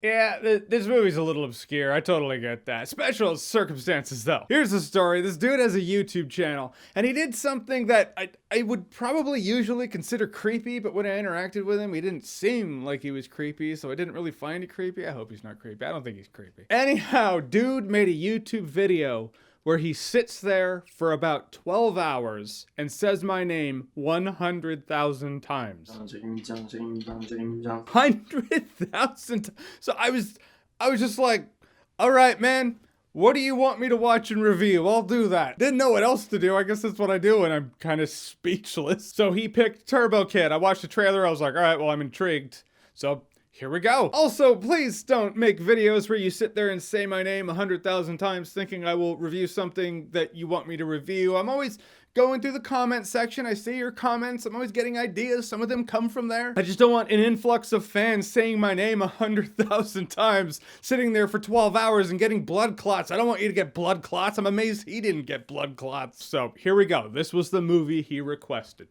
Yeah, this movie's a little obscure. I totally get that. Special circumstances, though. Here's the story. This dude has a YouTube channel, and he did something that I would probably usually consider creepy, but when I interacted with him, he didn't seem like he was creepy, so I didn't really find it creepy. I hope he's not creepy. I don't think he's creepy. Anyhow, dude made a YouTube video where he sits there for about 12 hours and says my name 100,000 times. 100,000. So I was just like, all right, man, what do you want me to watch and review? I'll do that. Didn't know what else to do. I guess that's what I do, and I'm kind of speechless. So he picked Turbo Kid. I watched the trailer. I was like, all right, well, I'm intrigued. So here we go. Also, please don't make videos where you sit there and say my name 100,000 times thinking I will review something that you want me to review. I'm always going through the comment section. I see your comments. I'm always getting ideas. Some of them come from there. I just don't want an influx of fans saying my name 100,000 times, sitting there for 12 hours and getting blood clots. I don't want you to get blood clots. I'm amazed he didn't get blood clots. So here we go. This was the movie he requested.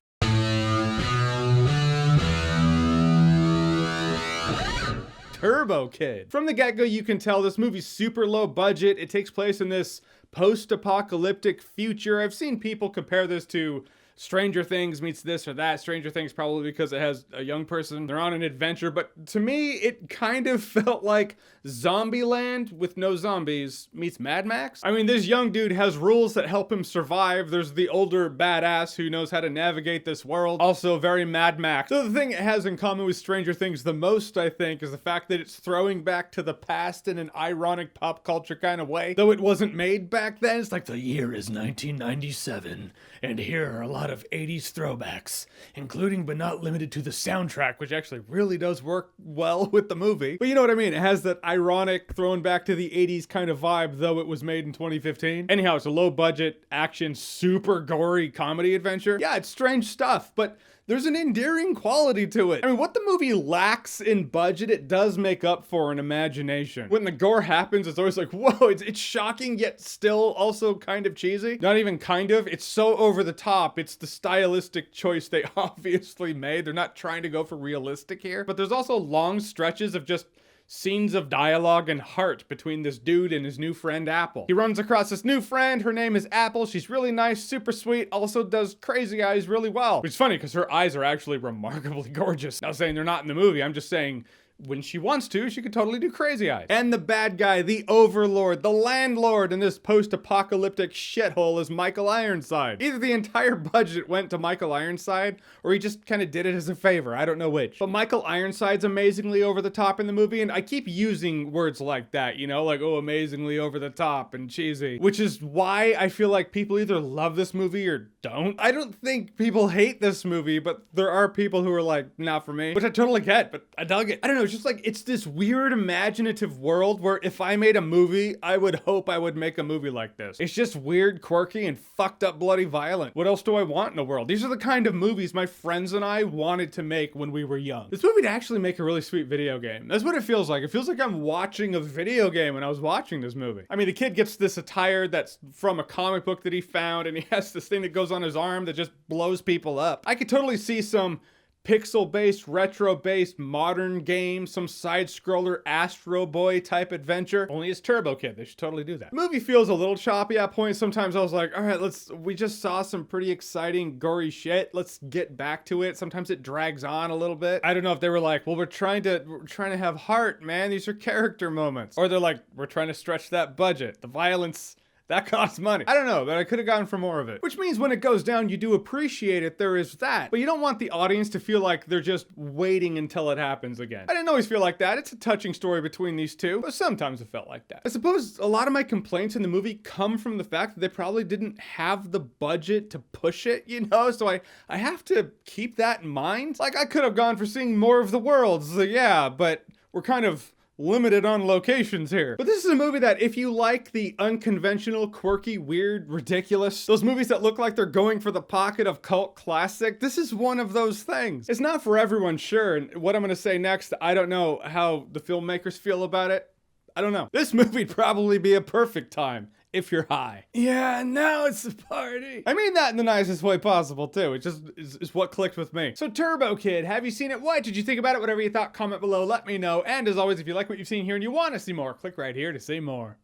Turbo Kid. From the get-go, you can tell this movie's super low budget. It takes place in this post-apocalyptic future. I've seen people compare this to Stranger Things meets this or that. Stranger Things probably because it has a young person. They're on an adventure, but to me, it kind of felt like Zombieland with no zombies meets Mad Max. I mean, this young dude has rules that help him survive. There's the older badass who knows how to navigate this world. Also very Mad Max. So the thing it has in common with Stranger Things the most, I think, is the fact that it's throwing back to the past in an ironic pop culture kind of way. Though it wasn't made back then. It's like the year is 1997, and here are a lot of 80s throwbacks, including but not limited to the soundtrack, which actually really does work well with the movie. But you know what I mean? It has that ironic thrown back to the 80s kind of vibe, though it was made in 2015. Anyhow, it's a low budget action, super gory comedy adventure. Yeah, it's strange stuff, but there's an endearing quality to it. I mean, what the movie lacks in budget, it does make up for in imagination. When the gore happens, it's always like, whoa, it's shocking, yet still also kind of cheesy. Not even kind of, it's so over the top. It's the stylistic choice they obviously made. They're not trying to go for realistic here. But there's also long stretches of just scenes of dialogue and heart between this dude and his new friend Apple. He runs across this new friend, her name is Apple, she's really nice, super sweet, also does crazy eyes really well. Which is funny because her eyes are actually remarkably gorgeous. Not saying they're not in the movie, I'm just saying when she wants to, she could totally do crazy eyes. And the bad guy, the overlord, the landlord in this post-apocalyptic shithole is Michael Ironside. Either the entire budget went to Michael Ironside, or he just kind of did it as a favor. I don't know which. But Michael Ironside's amazingly over the top in the movie, and I keep using words like that, you know, like, oh, amazingly over the top and cheesy, which is why I feel like people either love this movie or don't. I don't think people hate this movie, but there are people who are like, not for me, which I totally get, but I dug it. I don't know, it's just like, it's this weird imaginative world where if I made a movie, I would hope I would make a movie like this. It's just weird, quirky, and fucked up bloody violent. What else do I want in the world? These are the kind of movies my friends and I wanted to make when we were young. This movie would actually make a really sweet video game. That's what it feels like. It feels like I'm watching a video game when I was watching this movie. I mean, the kid gets this attire that's from a comic book that he found, and he has this thing that goes on his arm that just blows people up. I could totally see some pixel-based, retro-based, modern game, some side-scroller Astro Boy type adventure. Only it's Turbo Kid. They should totally do that. The movie feels a little choppy at points. Sometimes I was like, all right, we just saw some pretty exciting, gory shit. Let's get back to it. Sometimes it drags on a little bit. I don't know if they were like, well, we're trying to have heart, man. These are character moments. Or they're like, we're trying to stretch that budget. The violence, that costs money. I don't know, but I could have gone for more of it. Which means when it goes down, you do appreciate it, there is that. But you don't want the audience to feel like they're just waiting until it happens again. I didn't always feel like that. It's a touching story between these two, but sometimes it felt like that. I suppose a lot of my complaints in the movie come from the fact that they probably didn't have the budget to push it, you know? So I have to keep that in mind. Like, I could have gone for seeing more of the world, so yeah, but we're kind of limited on locations here. But this is a movie that if you like the unconventional, quirky, weird, ridiculous, those movies that look like they're going for the pocket of cult classic, this is one of those things. It's not for everyone, sure, and what I'm gonna say next, I don't know how the filmmakers feel about it. I don't know. This movie'd probably be a perfect time if you're high. Yeah, now it's the party. I mean that in the nicest way possible, too. It just is what clicked with me. So Turbo Kid, have you seen it? What did you think about it? Whatever you thought, comment below, let me know. And as always, if you like what you've seen here and you want to see more, click right here to see more.